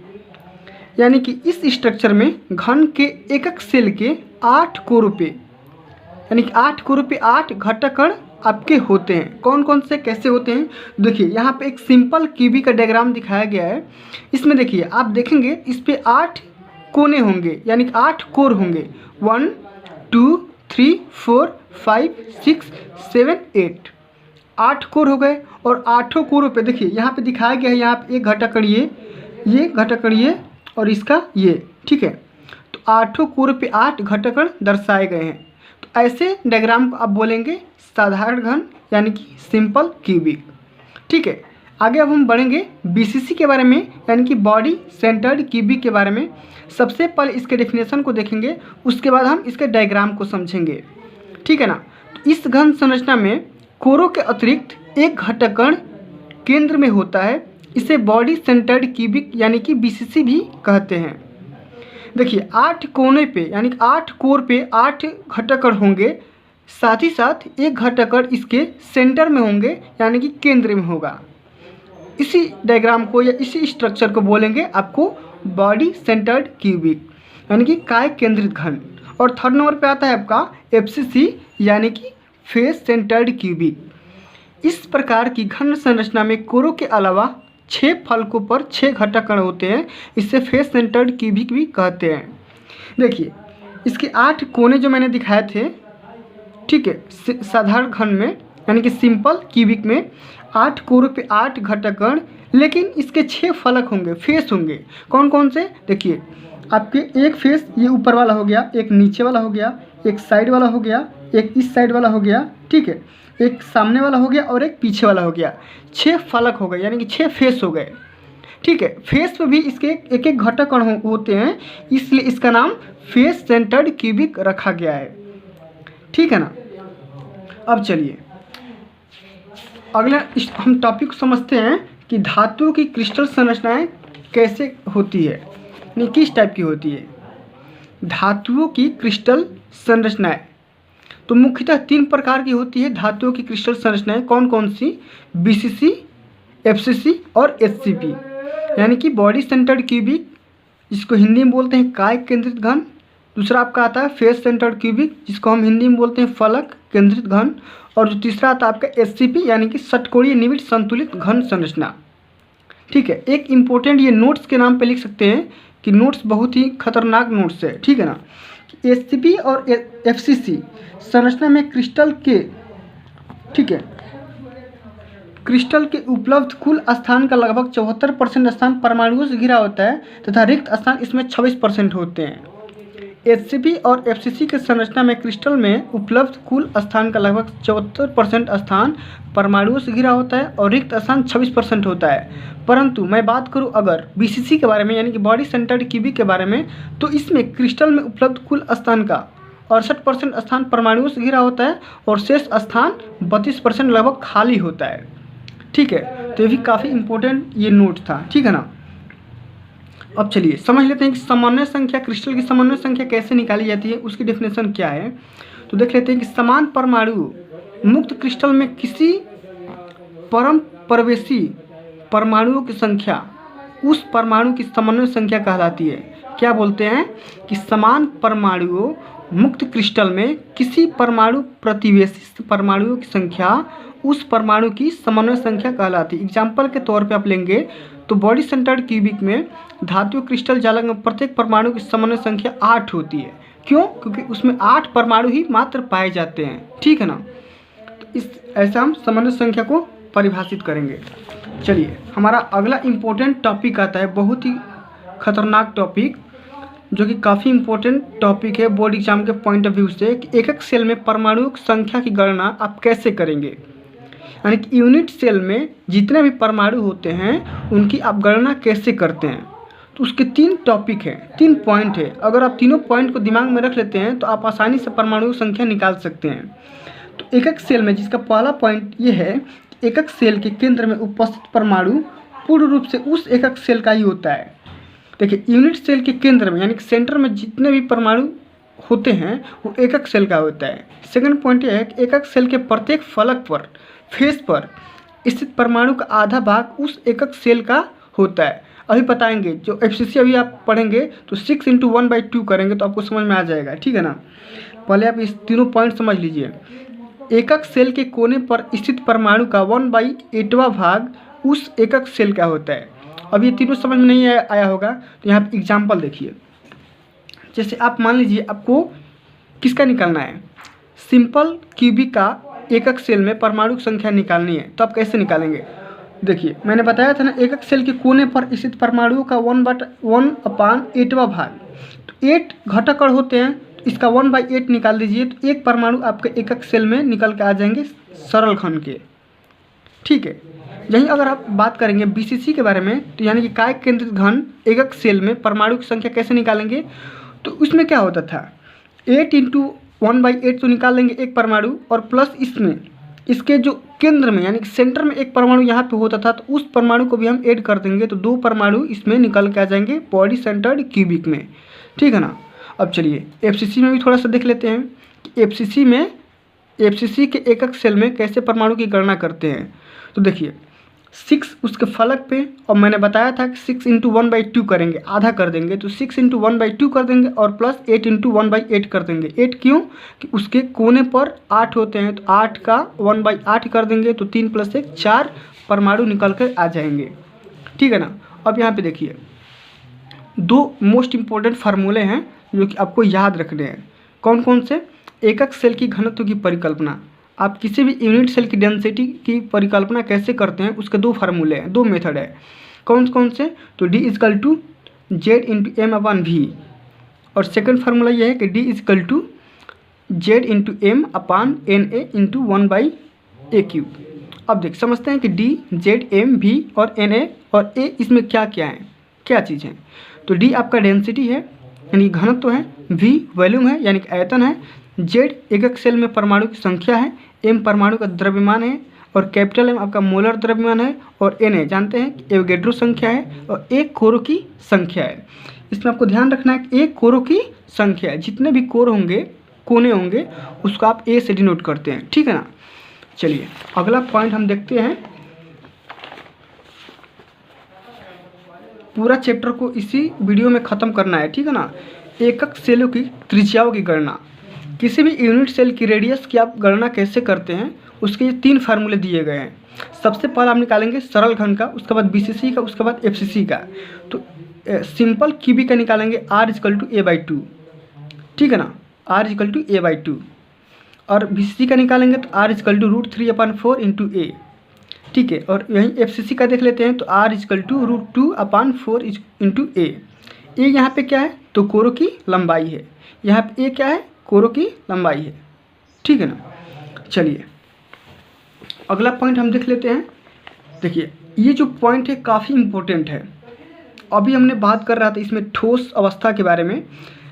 यानी कि इस स्ट्रक्चर में घन के एकक सेल के 8 कोरों पे, यानी कि 8 कोरों पे 8 घटक कण आपके होते हैं। कौन कौन से कैसे होते हैं, देखिए यहाँ पे एक सिंपल क्यूबिक का डायग्राम दिखाया गया है। इसमें देखिए आप देखेंगे इस पे 8 कोने होंगे, यानी कि 8 कोर होंगे। 1 2 3 4 5 6 7 8 8 कोर हो गए। और 8 कोरों पे देखिए यहाँ पे दिखाया गया है, यहाँ पे एक घटक कण ये घटक कण ये और इसका ये, ठीक है। तो 8 कोरों पे 8 घटक कण दर्शाए गए हैं। तो ऐसे डायग्राम को आप बोलेंगे साधारण घन, यानी कि सिंपल क्यूबिक, ठीक है। आगे अब हम बढ़ेंगे बीसीसी के बारे में, यानी कि बॉडी सेंटर्ड क्यूबिक के बारे में। सबसे पहले इसके डेफिनेशन को देखेंगे, उसके बाद हम इसके डायग्राम को समझेंगे, ठीक है ना। तो इस घन संरचना में कोरों के अतिरिक्त एक घटक कण केंद्र में होता है। इसे बॉडी सेंटर्ड क्यूबिक यानी कि बीसीसी भी कहते हैं। देखिए 8 कोने पे, यानी कि 8 कोर पे 8 घटक कण होंगे, साथ ही साथ एक घटक कण इसके सेंटर में होंगे, यानी कि केंद्र में होगा। इसी डायग्राम को या इसी स्ट्रक्चर को बोलेंगे आपको बॉडी सेंटर्ड क्यूबिक, यानी कि काय केंद्रित घन। और थर्ड नंबर पे आता है आपका एफसीसी, यानी कि फेस सेंटर्ड क्यूबिक। इस प्रकार की घन संरचना में कोरों के अलावा 6 फलकों पर 6 घटक कण होते हैं। इससे फेस सेंटर्ड क्यूबिक भी कहते हैं। देखिए इसके 8 कोने जो मैंने दिखाए थे, ठीक है, साधारण घन में यानी कि सिंपल क्यूबिक में 8 कोरों पे 8 घटक कण, लेकिन इसके 6 फलक होंगे, फेस होंगे। कौन कौन से, देखिए आपके एक फेस ये ऊपर वाला हो गया, एक नीचे वाला हो गया, एक साइड वाला हो गया, एक इस साइड वाला हो गया, ठीक है, एक सामने वाला हो गया और एक पीछे वाला हो गया। 6 फलक हो गए, यानी कि 6 फेस हो गए, ठीक है। फेस पे भी इसके एक एक घटक कण होते हैं, इसलिए इसका नाम फेस सेंटर्ड क्यूबिक रखा गया है, ठीक है ना। अब चलिए अगला हम टॉपिक समझते हैं कि धातुओं की क्रिस्टल संरचनाएं कैसे होती है, यानी किस टाइप की होती है धातुओं की क्रिस्टल संरचनाएं। तो मुख्यतः 3 प्रकार की होती है धातुओं की क्रिस्टल संरचनाएं। कौन कौन सी, बीसीसी, एफसीसी और एचसीपी, यानी कि बॉडी सेंटर्ड क्यूबिक, जिसको हिंदी में बोलते हैं काय केंद्रित घन। दूसरा आपका आता है फेस सेंटर्ड क्यूबिक, जिसको हम हिंदी में बोलते हैं फलक केंद्रित घन। और जो तीसरा आता है आपका एचसीपी, यानी कि षटकोणीय निविड़ संतुलित घन संरचना, ठीक है। एक इम्पोर्टेंट ये नोट्स के नाम पे लिख सकते हैं कि नोट्स बहुत ही खतरनाक नोट्स है, ठीक है ना। एचसीपी और एफसीसी संरचना में क्रिस्टल के, ठीक है, क्रिस्टल के उपलब्ध कुल स्थान का लगभग 74% स्थान परमाणुओं से घिरा होता है तथा रिक्त स्थान इसमें 26% होते हैं। एचसीपी और एफसीसी के संरचना में क्रिस्टल में उपलब्ध कुल स्थान का लगभग 74% स्थान परमाणुओं से घिरा होता है और रिक्त स्थान 26% होता है। परंतु मैं बात करूं अगर बीसीसी के बारे में, यानी कि बॉडी सेंटर्ड क्यूबिक के बारे में, तो इसमें क्रिस्टल में उपलब्ध कुल स्थान का 68% स्थान परमाणुओं से घिरा होता है और शेष स्थान 32% लगभग खाली होता है, ठीक है। तो ये भी काफ़ी इंपॉर्टेंट ये नोट था, ठीक है ना। अब चलिए समझ लेते हैं कि समन्वय संख्या, क्रिस्टल की समन्वय संख्या कैसे निकाली जाती है, उसकी डेफिनेशन क्या है। तो देख लेते हैं कि समान परमाणु मुक्त क्रिस्टल में किसी परम प्रवेशी परमाणुओं की संख्या उस परमाणु की समन्वय संख्या कहलाती है। क्या बोलते हैं कि समान परमाणुओं मुक्त क्रिस्टल में किसी परमाणु प्रतिवेशी परमाणुओं की संख्या उस परमाणु की समन्वय संख्या कहलाती है। एग्जाम्पल के तौर पे आप लेंगे तो बॉडी सेंटर्ड क्यूबिक में धातु क्रिस्टल जालक में प्रत्येक परमाणु की समन्वय संख्या 8 होती है। क्यों? क्योंकि उसमें 8 परमाणु ही मात्र पाए जाते हैं, ठीक है ना। तो इस ऐसा हम समन्वय संख्या को परिभाषित करेंगे। चलिए हमारा अगला इम्पोर्टेंट टॉपिक आता है, बहुत ही खतरनाक टॉपिक, जो कि काफ़ी इम्पोर्टेंट टॉपिक है बोर्ड एग्जाम के पॉइंट ऑफ व्यू से, कि एक एक सेल में परमाणुओं की संख्या की गणना आप कैसे करेंगे। यानी कि यूनिट सेल में जितने भी परमाणु होते हैं उनकी आप गणना कैसे करते हैं। तो उसके 3 टॉपिक हैं, 3 पॉइंट है। अगर आप तीनों पॉइंट को दिमाग में रख लेते हैं तो आप आसानी से परमाणुओं की संख्या निकाल सकते हैं। तो एक एक सेल में, जिसका पहला पॉइंट ये है, एक एक सेल के केंद्र में उपस्थित परमाणु पूर्ण रूप से उस एक एक सेल का ही होता है। देखिए यूनिट सेल के केंद्र में यानी कि सेंटर में जितने भी परमाणु होते हैं वो एकक सेल का होता है। सेकंड पॉइंट ये है कि एकक सेल के प्रत्येक फलक पर फेस पर स्थित परमाणु का आधा भाग उस एकक सेल का होता है। अभी बताएंगे जो एफसीसी अभी आप पढ़ेंगे तो 6 × 1/2 करेंगे तो आपको समझ में आ जाएगा, ठीक है ना। पहले आप इस तीनों पॉइंट समझ लीजिए। एकक सेल के कोने पर स्थित परमाणु का 1/8वां भाग उस एकक सेल का होता है। अब ये तीनों समझ में नहीं आया होगा तो यहाँ पर एग्जाम्पल देखिए। जैसे आप मान लीजिए आपको किसका निकालना है, सिंपल क्यूबिक का एकक सेल में परमाणु की संख्या निकालनी है। तो आप कैसे निकालेंगे, देखिए मैंने बताया था ना, एकक सेल के कोने पर स्थित परमाणुओं का 1/8वां भाग, तो 8 घटक अण होते हैं, तो इसका 1/8 निकाल दीजिए तो एक परमाणु आपके एकक सेल में निकल के आ जाएंगे सरल घन के, ठीक है। यहीं अगर आप बात करेंगे बीसीसी के बारे में तो यानी कि काय केंद्रित घन एकक सेल में परमाणु की संख्या कैसे निकालेंगे, तो उसमें क्या होता था 8 × 1/8 तो निकाल लेंगे एक परमाणु, और प्लस इसमें इसके जो केंद्र में यानी कि सेंटर में एक परमाणु यहाँ पे होता था तो उस परमाणु को भी हम ऐड कर देंगे तो 2 परमाणु इसमें निकल के आ जाएंगे बॉडी सेंटर्ड क्यूबिक में, ठीक है ना। अब चलिए एफसीसी में भी थोड़ा सा देख लेते हैं कि एफसीसी के एकक सेल में कैसे परमाणु की गणना करते हैं। तो देखिए 6 उसके फलक पे, और मैंने बताया था कि 6 × 1/2 करेंगे, आधा कर देंगे तो 6 × 1/2 कर देंगे और प्लस 8 × 1/8 कर देंगे। 8 क्यों कि उसके कोने पर 8 होते हैं तो 8 का 1/8 कर देंगे तो 3 + 1 4 परमाणु निकल कर आ जाएंगे, ठीक है ना। अब यहाँ पे देखिए 2 मोस्ट इम्पोर्टेंट फार्मूले हैं जो कि आपको याद रखने हैं। कौन कौन से, एकक सेल की घनत्व की परिकल्पना, आप किसी भी यूनिट सेल की डेंसिटी की परिकल्पना कैसे करते हैं उसके 2 फार्मूले हैं, 2 मेथड है। कौन कौन से, तो D = Z × m/v, और सेकंड फार्मूला ये है कि D = Z × m/Na × 1/a³। अब देख समझते हैं कि D, Z, M, V और Na और A इसमें क्या क्या है, क्या चीज़ है। तो D आपका डेंसिटी है यानी घनत्व है, V वॉल्यूम है यानी कि आयतन है, Z एकक सेल में परमाणु की संख्या है, M परमाणु का द्रव्यमान है, और कैपिटल M आपका मोलर द्रव्यमान है, और Na जानते हैं कि एवोगैड्रो संख्या है, और एक कोरों की संख्या है। इसमें आपको ध्यान रखना है कि एक कोरों की संख्या है, जितने भी कोर होंगे, कोने होंगे, उसको आप A से डिनोट करते हैं, ठीक है ना। चलिए अगला पॉइंट हम देखते हैं। पूरा चैप्टर को इसी वीडियो में ख़त्म करना है, ठीक है ना। एकक सेलों की त्रिज्याओं की गणना, किसी भी यूनिट सेल की रेडियस की आप गणना कैसे करते हैं उसके ये 3 फार्मूले दिए गए हैं। सबसे पहले आप निकालेंगे सरल घन का, उसके बाद बीसीसी का, उसके बाद एफसीसी का। तो सिंपल क्यूबिक का निकालेंगे R = a/2, ठीक है ना, R = a/2, और बीसीसी का निकालेंगे तो R = √3/4 × a, ठीक है। और यहीं एफसीसी का देख लेते हैं तो R = √2/4 × a। ए यहाँ पे क्या है, तो कोरों की लंबाई है, यहाँ पे ए क्या है, कोरों की लंबाई है, ठीक है ना। चलिए अगला पॉइंट हम देख लेते हैं। देखिए ये जो पॉइंट है काफ़ी इम्पोर्टेंट है। अभी हमने बात कर रहा था इसमें ठोस अवस्था के बारे में,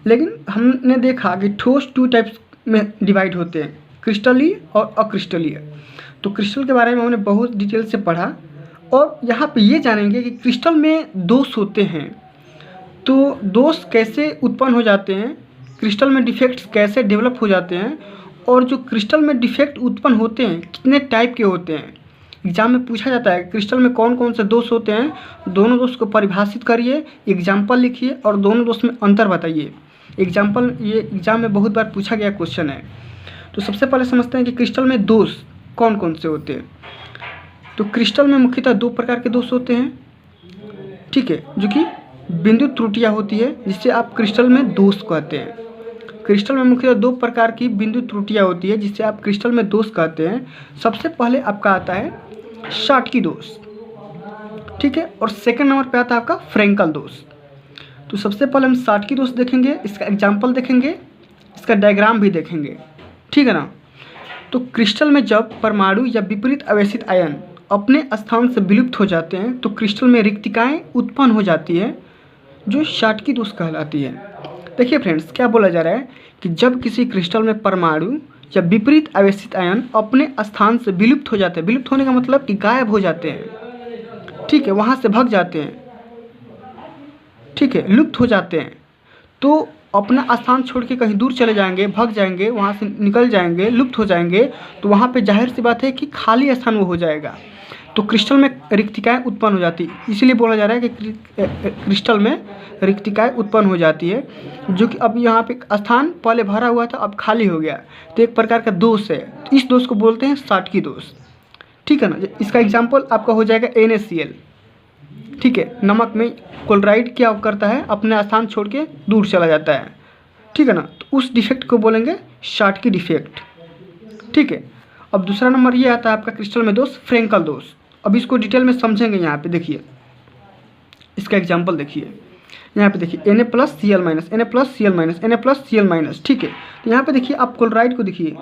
लेकिन हमने देखा कि ठोस 2 टाइप्स में डिवाइड होते हैं, क्रिस्टलीय और अक्रिस्टलीय। तो क्रिस्टल के बारे में हमने बहुत डिटेल से पढ़ा, और यहाँ पे ये जानेंगे कि क्रिस्टल में दोष होते हैं तो दोष कैसे उत्पन्न हो जाते हैं, क्रिस्टल में डिफेक्ट्स कैसे डेवलप हो जाते हैं, और जो क्रिस्टल में डिफेक्ट उत्पन्न होते हैं कितने टाइप के होते हैं। एग्जाम में पूछा जाता है क्रिस्टल में कौन कौन से दोष होते हैं, दोनों दोष को परिभाषित करिए, एग्जाम्पल लिखिए और दोनों दोष में अंतर बताइए। एग्जाम्पल ये एग्जाम में बहुत बार पूछा गया क्वेश्चन है। तो सबसे पहले समझते हैं कि क्रिस्टल में दोष कौन कौन से होते हैं। तो क्रिस्टल में मुख्यतः 2 प्रकार के दोष होते हैं, ठीक है, जो कि बिंदु त्रुटियाँ होती है जिससे आप क्रिस्टल में दोष कहते हैं। क्रिस्टल में मुख्यतः 2 प्रकार की बिंदु त्रुटियाँ होती है जिससे आप क्रिस्टल में दोष कहते हैं। सबसे पहले आपका आता है शाटकी दोष, ठीक है, और सेकंड नंबर पे आता है आपका फ्रेंकल दोष। तो सबसे पहले हम शाटकी दोष देखेंगे, इसका एग्जाम्पल देखेंगे, इसका डायग्राम भी देखेंगे, ठीक है ना। तो क्रिस्टल में जब परमाणु या विपरीत आवेशित आयन अपने स्थान से विलुप्त हो जाते हैं तो क्रिस्टल में रिक्तिकाएँ उत्पन्न हो जाती है जो शाटकी दोष कहलाती है। देखिए फ्रेंड्स, क्या बोला जा रहा है कि जब किसी क्रिस्टल में परमाणु या विपरीत आवेशित आयन अपने स्थान से विलुप्त हो जाते हैं, विलुप्त होने का मतलब कि गायब हो जाते हैं, ठीक है, वहाँ से भाग जाते हैं, ठीक है, लुप्त हो जाते हैं, तो अपना स्थान छोड़ के कहीं दूर चले जाएंगे, भाग जाएंगे, वहाँ से निकल जाएंगे, लुप्त हो जाएंगे, तो वहाँ पे जाहिर सी बात है कि खाली स्थान वो हो जाएगा, तो क्रिस्टल में रिक्तिकाएँ उत्पन्न हो जाती है। इसीलिए बोला जा रहा है कि क्रिस्टल में रिक्तिकाएँ उत्पन्न हो जाती है, जो कि अब यहाँ पे स्थान पहले भरा हुआ था, अब खाली हो गया, तो एक प्रकार का दोष है। तो इस दोष को बोलते हैं साटकी दोष, ठीक है ना। इसका एग्जाम्पल आपका हो जाएगा NaCl, ठीक है। नमक में क्लोराइड क्या करता है, अपने स्थान छोड़ के दूर चला जाता है, ठीक है ना, तो उस डिफेक्ट को बोलेंगे शाटकी डिफेक्ट, ठीक है। अब दूसरा नंबर ये आता है आपका क्रिस्टल में दोष, फ्रेंकल दोष। अब इसको डिटेल में समझेंगे। यहाँ पे देखिए, इसका एग्जाम्पल देखिए, यहाँ पे देखिए Na+Cl-, Na+Cl-, Na+Cl-, ठीक है। तो यहाँ पे देखिए आप क्लोराइड को देखिए,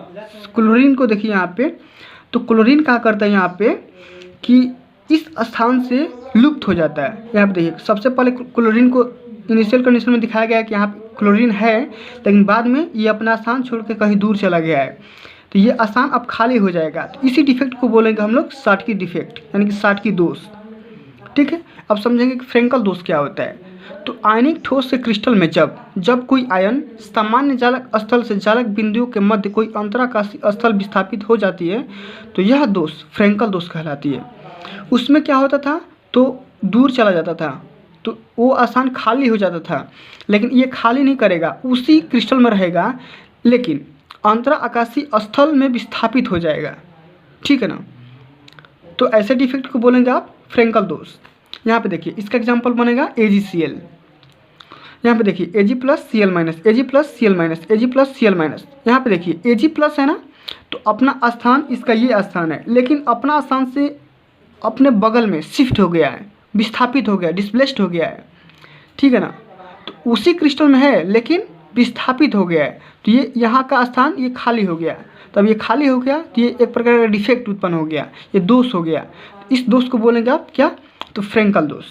क्लोरीन को देखिए यहाँ पे, तो क्लोरीन क्या करता है यहाँ पे कि इस स्थान से लुप्त हो जाता है। यहाँ पे देखिए सबसे पहले क्लोरीन को इनिशियल कंडीशन में दिखाया गया है कि यहाँ पे क्लोरीन है, लेकिन बाद में ये अपना स्थान छोड़ के कहीं दूर चला गया है, तो ये स्थान अब खाली हो जाएगा। तो इसी डिफेक्ट को बोलेंगे हम लोग साटकी डिफेक्ट, यानी कि साटकी दोष, ठीक है। अब समझेंगे कि फ्रेंकल दोष क्या होता है। तो आयनिक ठोस से क्रिस्टल में जब कोई आयन सामान्य जालक स्थल से जालक बिंदुओं के मध्य कोई अंतराकाशी स्थल विस्थापित हो जाती है, तो यह दोष फ्रेंकल दोष कहलाती है। उसमें क्या होता था, तो दूर चला जाता था, तो वो स्थान खाली हो जाता था, लेकिन ये खाली नहीं करेगा, उसी क्रिस्टल में रहेगा, लेकिन अंतरा आकाशीय स्थल में विस्थापित हो जाएगा, ठीक है ना। तो ऐसे डिफेक्ट को बोलेंगे आप फ्रेंकल दोष। यहाँ पे देखिए इसका एग्जांपल बनेगा AgCl। यहाँ पे देखिए Ag+Cl-, Ag+Cl-, Ag+Cl-। यहाँ पे देखिए Ag+ है ना, तो अपना स्थान इसका ये स्थान है, लेकिन अपना स्थान से अपने बगल में शिफ्ट हो गया है, विस्थापित हो गया, डिस्प्लेस्ड हो गया है, ठीक है ना। तो उसी क्रिस्टल में है लेकिन विस्थापित हो गया है, तो ये यहाँ का स्थान ये खाली हो गया। तब ये खाली हो गया तो ये एक प्रकार का डिफेक्ट उत्पन्न हो गया, ये दोष हो गया। इस दोष को बोलेंगे आप क्या, तो फ्रेंकल दोष,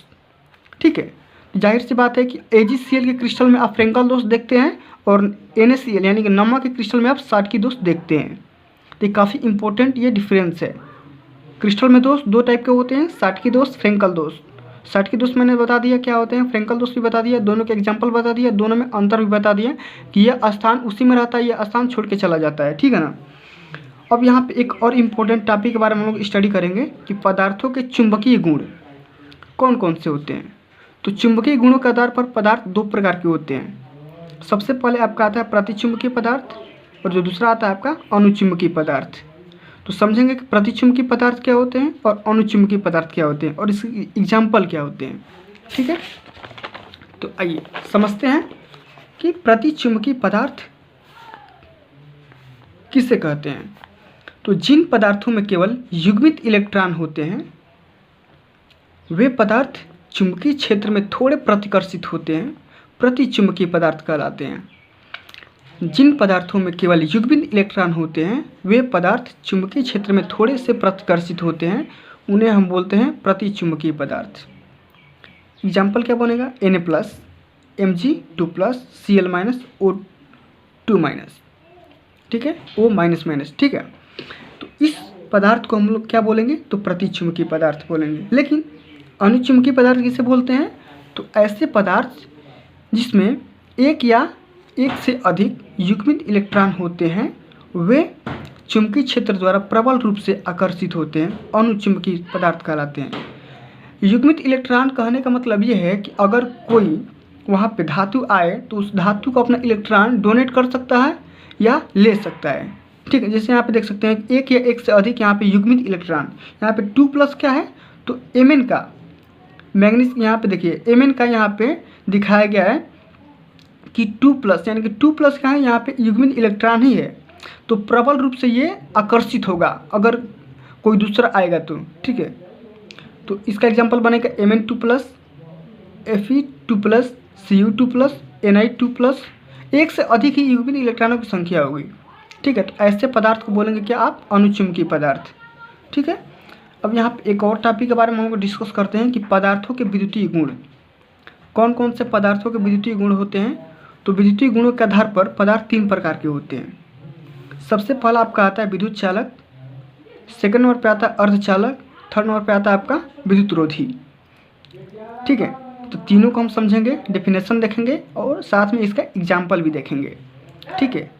ठीक है। जाहिर सी बात है कि AgCl के क्रिस्टल में आप फ्रेंकल दोष देखते हैं और NaCl यानी कि नमक के क्रिस्टल में आप साटकी दोष देखते हैं। तो ये काफ़ी इंपॉर्टेंट ये डिफरेंस है। क्रिस्टल में दोष दो टाइप के होते हैं, साटकी दोष, फ्रेंकल दोष। साटकी दोष मैंने बता दिया क्या होते हैं, फ्रेंकल दोष भी बता दिया, दोनों के एग्जाम्पल बता दिया, दोनों में अंतर भी बता दिया कि यह स्थान उसी में रहता है, यह स्थान छोड़ के चला जाता है, ठीक है ना। अब यहाँ पे एक और इम्पोर्टेंट टॉपिक के बारे में हम लोग स्टडी करेंगे कि पदार्थों के चुंबकीय गुण कौन कौन से होते हैं। तो चुंबकीय गुणों के आधार पर पदार्थ दो प्रकार के होते हैं। सबसे पहले आपका आता है प्रतिचुंबकीय पदार्थ और जो दूसरा आता है आपका अनुचुंबकीय पदार्थ। तो समझेंगे कि प्रतिचुंबकीय पदार्थ क्या होते हैं और अनुचुंबकीय पदार्थ क्या होते हैं और इसके एग्जाम्पल क्या होते हैं, ठीक है। तो आइए समझते हैं कि प्रतिचुंबकीय पदार्थ किसे कहते हैं। तो जिन पदार्थों में केवल युग्मित इलेक्ट्रॉन होते हैं वे पदार्थ चुंबकीय क्षेत्र में थोड़े प्रतिकर्षित होते हैं, प्रतिचुंबकीय पदार्थ कहलाते हैं। जिन पदार्थों में केवल युग्मित इलेक्ट्रॉन होते हैं वे पदार्थ चुंबकीय क्षेत्र में थोड़े से प्रतिकर्षित होते हैं, उन्हें हम बोलते हैं प्रतिचुंबकीय पदार्थ। एग्जाम्पल क्या बनेगा, Na+, Mg2+, Cl-, O2-, ठीक है, O-, ठीक है। तो इस पदार्थ को हम लोग क्या बोलेंगे, तो प्रतिचुंबकीय पदार्थ बोलेंगे। लेकिन अनुचुंबकीय पदार्थ किसे बोलते हैं, तो ऐसे पदार्थ जिसमें एक या एक से अधिक युग्मित इलेक्ट्रॉन होते हैं वे चुंबकीय क्षेत्र द्वारा प्रबल रूप से आकर्षित होते हैं, अनुचुंबकीय पदार्थ कहलाते हैं। युग्मित इलेक्ट्रॉन कहने का मतलब ये है कि अगर कोई वहाँ पे धातु आए तो उस धातु को अपना इलेक्ट्रॉन डोनेट कर सकता है या ले सकता है, ठीक है। जैसे यहाँ पे देख सकते हैं एक या एक से अधिक यहाँ पे युग्मित इलेक्ट्रॉन, यहाँ पे 2+ क्या है, तो Mn का मैग्नीज, यहाँ पे देखिए Mn का यहाँ पे दिखाया गया है कि 2+, यानी कि 2+ क्या है, यहाँ पे युग्मित इलेक्ट्रॉन ही है, तो प्रबल रूप से ये आकर्षित होगा अगर कोई दूसरा आएगा तो, ठीक है। तो इसका एग्जांपल बनेगा Mn2+, Fe2+, Cu2+, Ni2+, एक से अधिक ही युग्मित इलेक्ट्रॉनों की संख्या होगी, ठीक है। तो ऐसे पदार्थ को बोलेंगे क्या आप, अनुचुंबकीय पदार्थ, ठीक है। अब यहाँ पे एक और टॉपिक के बारे में हम लोग डिस्कस करते हैं कि पदार्थों के विद्युतीय गुण, कौन कौन से पदार्थों के विद्युतीय गुण होते हैं। तो विद्युतीय गुणों के आधार पर पदार्थ 3 प्रकार के होते हैं। सबसे पहला आपका आता है विद्युत चालक, सेकंड नंबर पे आता है अर्धचालक, थर्ड नंबर पे आता है आपका विद्युत रोधी, ठीक है। तो तीनों को हम समझेंगे, डेफिनेशन देखेंगे और साथ में इसका एग्जाम्पल भी देखेंगे। ठीक है,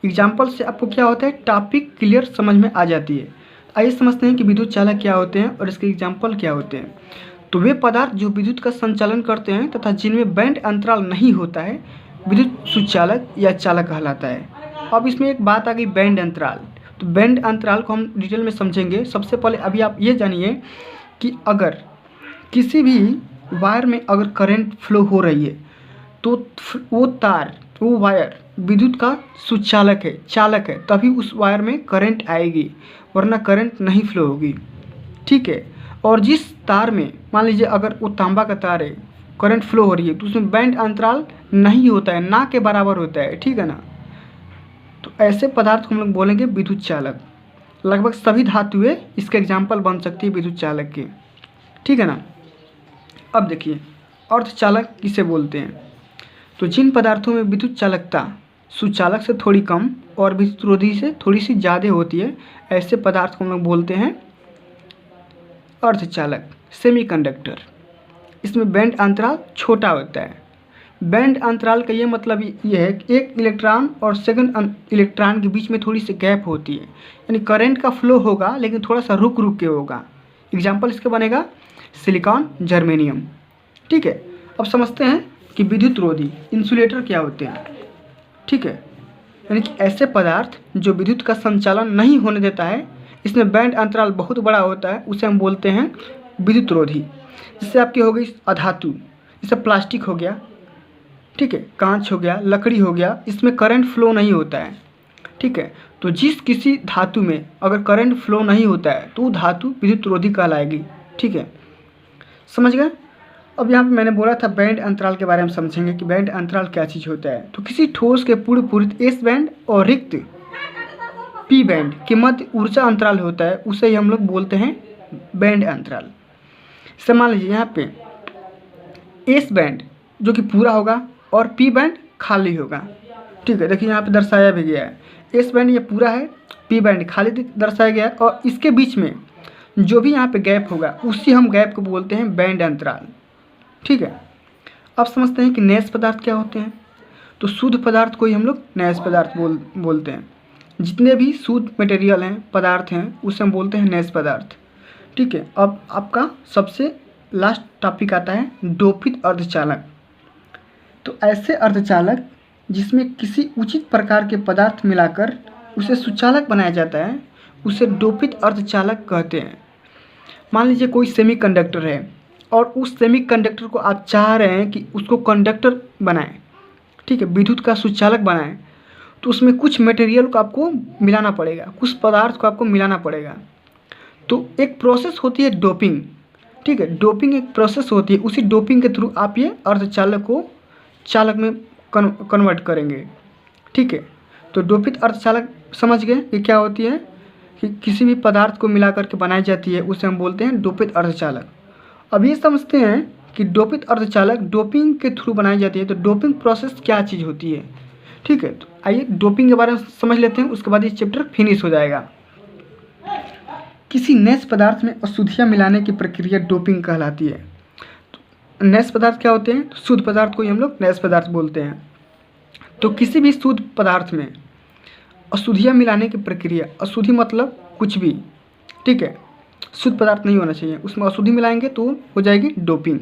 एग्जाम्पल से आपको क्या होता है, टॉपिक क्लियर समझ में आ जाती है। आइए समझते हैं कि विद्युत चालक क्या होते हैं और इसके एग्जाम्पल क्या होते हैं। तो वे पदार्थ जो विद्युत का संचालन करते हैं तथा जिनमें बैंड अंतराल नहीं होता है विद्युत सुचालक या चालक कहलाता है। अब इसमें एक बात आ गई, बैंड अंतराल। तो बैंड अंतराल को हम डिटेल में समझेंगे। सबसे पहले अभी आप ये जानिए कि अगर किसी भी वायर में अगर करंट फ्लो हो रही है तो वो वायर विद्युत का सुचालक है, चालक है, तभी उस वायर में करंट आएगी, वरना करंट नहीं फ्लो होगी। ठीक है, और जिस तार में मान लीजिए अगर वो तांबा का तार है, करंट फ्लो हो रही है, तो उसमें बैंड अंतराल नहीं होता है, ना के बराबर होता है। ठीक है ना, तो ऐसे पदार्थ को हम लोग बोलेंगे विद्युत चालक। लगभग सभी धातुएं इसके एग्जाम्पल बन सकती है विद्युत चालक के। ठीक है ना। अब देखिए अर्धचालक किसे बोलते हैं। तो जिन पदार्थों में विद्युत चालकता सुचालक से थोड़ी कम और विद्युतरोधी से थोड़ी सी ज़्यादा होती है, ऐसे पदार्थ को हम लोग बोलते हैं अर्धचालक, सेमीकंडक्टर। इसमें बैंड अंतराल छोटा होता है। बैंड अंतराल का ये मतलब ये है कि एक इलेक्ट्रॉन और सेकंड इलेक्ट्रॉन के बीच में थोड़ी सी गैप होती है, यानी करंट का फ्लो होगा लेकिन थोड़ा सा रुक रुक के होगा। एग्जाम्पल इसका बनेगा सिलिकॉन, जर्मेनियम। ठीक है, अब समझते हैं कि विद्युतरोधी इंसुलेटर क्या होते हैं। ठीक है, यानी कि ऐसे पदार्थ जो विद्युत का संचालन नहीं होने देता है, इसमें बैंड अंतराल बहुत बड़ा होता है, उसे हम बोलते हैं विद्युतरोधी। जिससे आपकी हो गई अधातु, जैसे प्लास्टिक हो गया, ठीक है, कांच हो गया, लकड़ी हो गया, इसमें करंट फ्लो नहीं होता है। ठीक है, तो जिस किसी धातु में अगर करंट फ्लो नहीं होता है तो वो धातु विद्युतरोधी कहलाएगी। ठीक है, समझ गए। अब यहाँ पे मैंने बोला था बैंड अंतराल के बारे में समझेंगे कि बैंड अंतराल क्या चीज़ होता है। तो किसी ठोस के पूर्ण पूरित एस बैंड और रिक्त पी बैंड के मध्य ऊर्जा अंतराल होता है, उसे ही हम लोग बोलते हैं बैंड अंतराल। जैसे मान लीजिए यहाँ पे एस बैंड जो कि पूरा होगा और पी बैंड खाली होगा। ठीक है, देखिए यहाँ पे दर्शाया भी गया है, एस बैंड ये पूरा है, पी बैंड खाली दर्शाया गया है, और इसके बीच में जो भी यहाँ पे गैप होगा उसी हम गैप को बोलते हैं बैंड अंतराल। ठीक है, अब समझते हैं कि नैश पदार्थ क्या होते हैं। तो शुद्ध पदार्थ को ही हम लोग नैश पदार्थ बोलते हैं। जितने भी शुद्ध मटेरियल हैं, पदार्थ हैं, उसे हम बोलते हैं नैश पदार्थ। ठीक है, अब आपका सबसे लास्ट टॉपिक आता है डोपित अर्धचालक। तो ऐसे अर्धचालक जिसमें किसी उचित प्रकार के पदार्थ मिलाकर उसे सुचालक बनाया जाता है, उसे डोपित अर्धचालक कहते हैं। मान लीजिए कोई सेमीकंडक्टर है और उस सेमीकंडक्टर को आप चाह रहे हैं कि उसको कंडक्टर बनाएं, ठीक है, विद्युत का सुचालक बनाएं, तो उसमें कुछ मटेरियल को आपको मिलाना पड़ेगा, कुछ पदार्थ को आपको मिलाना पड़ेगा। तो एक प्रोसेस होती है डोपिंग। ठीक है, डोपिंग एक प्रोसेस होती है, उसी डोपिंग के थ्रू आप ये अर्धचालक को चालक में कन्वर्ट करेंगे। ठीक है, तो डोपित अर्धचालक समझ गए कि क्या होती है, कि किसी भी पदार्थ को मिला करके बनाई जाती है, उसे हम बोलते हैं डोपित अर्धचालक। अब ये समझते हैं कि डोपित अर्धचालक डोपिंग के थ्रू बनाई जाती है। तो डोपिंग प्रोसेस क्या चीज़ होती है। ठीक है, तो आइए डोपिंग के बारे में समझ लेते हैं, उसके बाद ये चैप्टर फिनिश हो जाएगा। किसी नैश पदार्थ में अशुद्धियाँ मिलाने की प्रक्रिया डोपिंग कहलाती है। तो नैश पदार्थ क्या होते हैं, तो शुद्ध पदार्थ को ही हम लोग नैश पदार्थ बोलते हैं। तो किसी भी शुद्ध पदार्थ में अशुद्धियाँ मिलाने की प्रक्रिया, अशुद्धि मतलब कुछ भी, ठीक है, शुद्ध पदार्थ नहीं होना चाहिए, उसमें अशुद्धि मिलाएंगे तो हो जाएगी डोपिंग।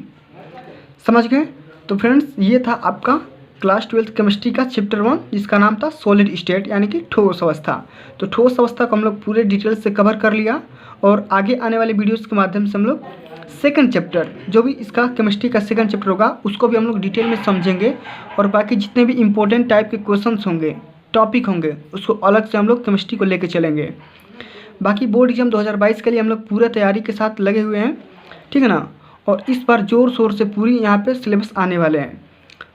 समझ गए। तो फ्रेंड्स, ये था आपका क्लास 12 केमिस्ट्री का चैप्टर 1, जिसका नाम था सॉलिड स्टेट यानी कि ठोस अवस्था। तो ठोस अवस्था को हम लोग पूरे डिटेल से कवर कर लिया, और आगे आने वाले वीडियोस के माध्यम से हम लोग सेकंड चैप्टर, जो भी इसका केमिस्ट्री का सेकंड चैप्टर होगा, उसको भी हम लोग डिटेल में समझेंगे, और बाकी जितने भी इंपॉर्टेंट टाइप के क्वेश्चंस होंगे, टॉपिक होंगे, उसको अलग से हम लोग केमिस्ट्री को लेके चलेंगे। बाकी बोर्ड एग्जाम 2022 के लिए हम लोग पूरे तैयारी के साथ लगे हुए हैं, ठीक है ना, और इस बार ज़ोर शोर से पूरी यहाँ पे सिलेबस आने वाले हैं।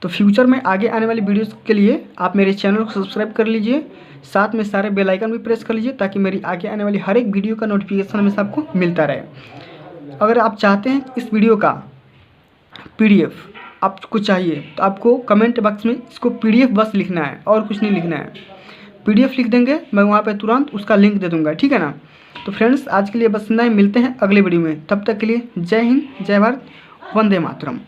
तो फ्यूचर में आगे आने वाली वीडियोस के लिए आप मेरे चैनल को सब्सक्राइब कर लीजिए, साथ में सारे बेल आइकन भी प्रेस कर लीजिए, ताकि मेरी आगे आने वाली हर एक वीडियो का नोटिफिकेशन हमेशा आपको मिलता रहे। अगर आप चाहते हैं इस वीडियो का PDF आपको चाहिए, तो आपको कमेंट बॉक्स में इसको PDF बस लिखना है, और कुछ नहीं लिखना है। PDF लिख देंगे, मैं वहाँ पे तुरंत उसका लिंक दे दूँगा, ठीक है ना। तो फ्रेंड्स, आज के लिए बस इतना ही, मिलते हैं अगले वीडियो में। तब तक के लिए जय हिंद, जय भारत, वंदे मातरम।